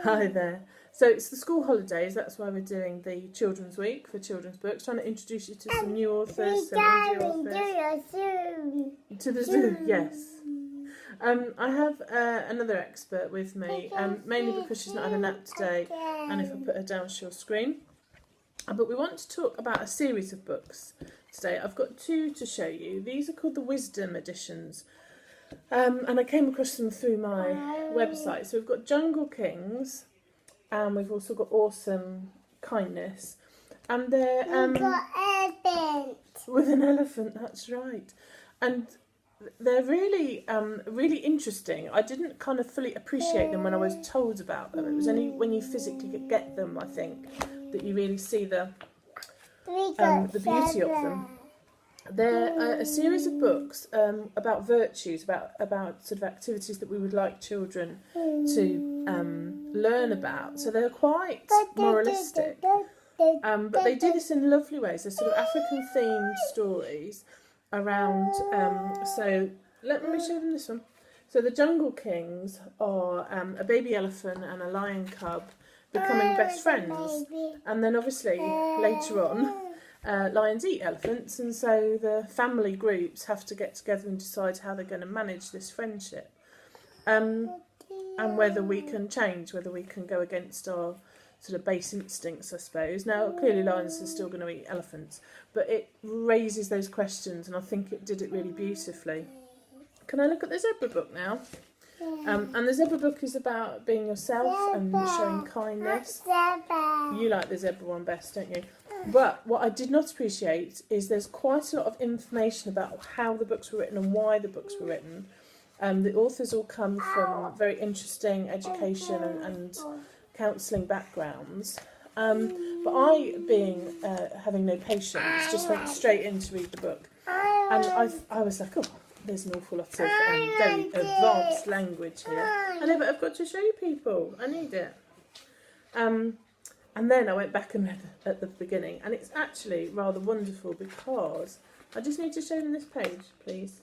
Hi there. So it's the school holidays, that's why we're doing the Children's Week for children's books, trying to introduce you to some new authors, some indie authors. To the zoo, yes. I have another expert with me, mainly because she's not had a nap today, and if I put her down she'll scream. But we want to talk about a series of books today. I've got two to show you. These are called the Wisdom editions. And I came across them through my website. So we've got Jungle Kings, and we've also got Awesome Kindness. And they're with an elephant, that's right. And they're really, really interesting. I didn't kind of fully appreciate them when I was told about them. It was only when you physically get them, I think, that you really see the beauty of them. They're a series of books about virtues, about sort of activities that we would like children to learn about. So they're quite moralistic, but they do this in lovely ways. They're sort of African-themed stories around. So let me show them this one. So the Jungle Kings are a baby elephant and a lion cub becoming best friends, and then obviously later on. Lions eat elephants, and so the family groups have to get together and decide how they're going to manage this friendship, and whether we can change, whether we can go against our sort of base instincts, I suppose. Now, clearly lions are still going to eat elephants, but it raises those questions, and I think it did it really beautifully. Can I look at the zebra book now? And the zebra book is about being yourself and showing kindness. You like the zebra one best, don't you? But what I did not appreciate is there's quite a lot of information about how the books were written and why the books were written. The authors all come from very interesting education and counselling backgrounds. But I, being having no patience, just went straight in to read the book. And I was like, oh, there's an awful lot of very advanced language here. I know, but I've got to show you people. I need it. And then I went back and read at the beginning, and it's actually rather wonderful because I just need to show them this page, please.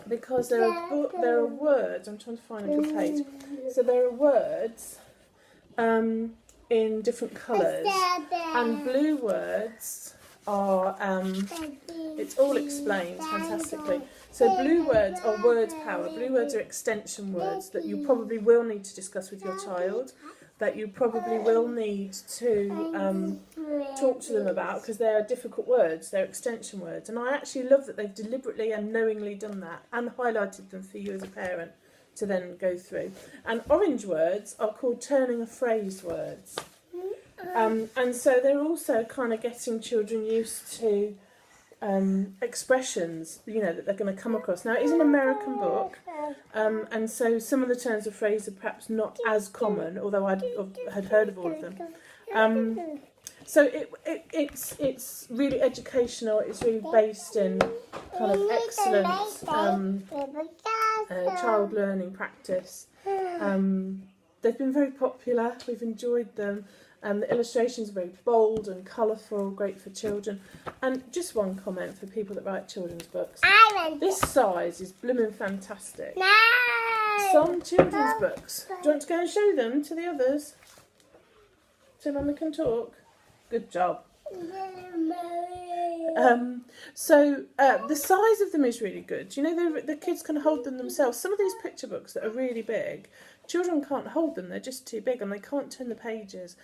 Because there are words. I'm trying to find a good page. So there are words in different colours, and blue words are it's all explained fantastically. So blue words are word power. Blue words are extension words that you probably will need to discuss with your child, that you probably will need to talk to them about, because they are difficult words, they're extension words. And I actually love that they've deliberately and knowingly done that and highlighted them for you as a parent to then go through. And orange words are called turning a phrase words. And so they're also kind of getting children used to expressions, you know, that they're going to come across. Now, it is an American book, and so some of the turns of phrase are perhaps not as common, although I had heard of all of them. So it's really educational. It's really based in kind of excellent child learning practice. They've been very popular. We've enjoyed them. The illustrations are very bold and colourful, great for children. And just one comment for people that write children's books. This size is blooming fantastic. No. Some children's books. Do you want to go and show them to the others? So Mummy can talk? Good job. So the size of them is really good. You know, the kids can hold them themselves. Some of these picture books that are really big, children can't hold them. They're just too big and they can't turn the pages.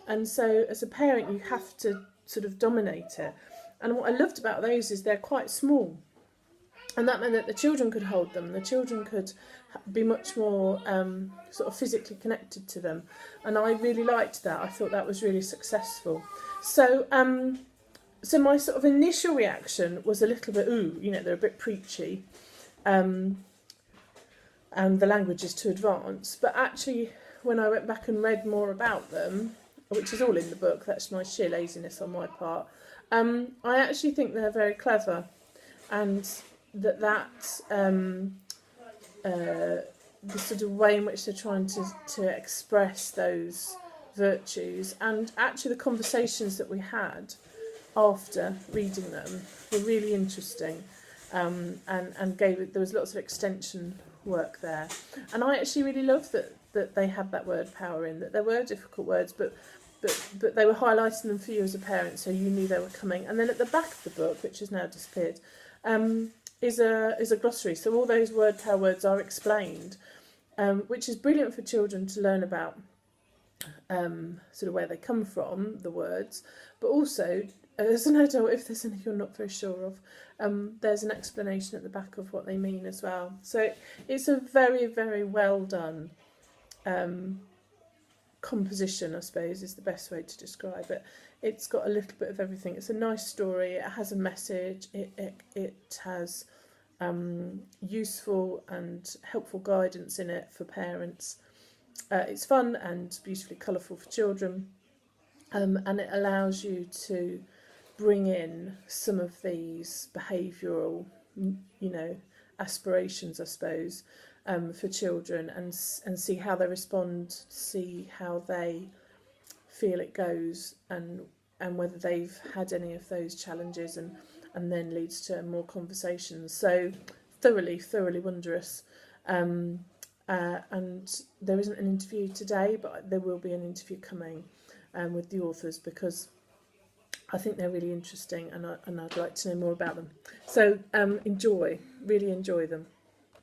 And so as a parent, you have to sort of dominate it. And what I loved about those is they're quite small. And that meant that the children could hold them. The children could be much more sort of physically connected to them. And I really liked that. I thought that was really successful. So so my sort of initial reaction was a little bit, ooh, you know, they're a bit preachy. And the language is too advanced. But actually, when I went back and read more about them, which is all in the book, that's my sheer laziness on my part, I actually think they're very clever. And the sort of way in which they're trying to express those virtues, and actually the conversations that we had after reading them were really interesting, and there was lots of extension work there. And I actually really love that they had that word power in, that there were difficult words, but they were highlighting them for you as a parent, so you knew they were coming. And then at the back of the book, which has now disappeared, is a glossary. So all those word power words are explained, which is brilliant for children to learn about sort of where they come from, the words, but also as an adult, if there's anything you're not very sure of, there's an explanation at the back of what they mean as well. So it's a very, very well done composition, I suppose, is the best way to describe it. It's got a little bit of everything. It's a nice story. It has a message. It has useful and helpful guidance in it for parents. It's fun and beautifully colourful for children, and it allows you to bring in some of these behavioural, aspirations, I suppose, for children, and see how they respond, see how they feel it goes, and whether they've had any of those challenges, and then leads to more conversations. So thoroughly wondrous. And there isn't an interview today, but there will be an interview coming with the authors, because I think they're really interesting, and I'd like to know more about them. So really enjoy them.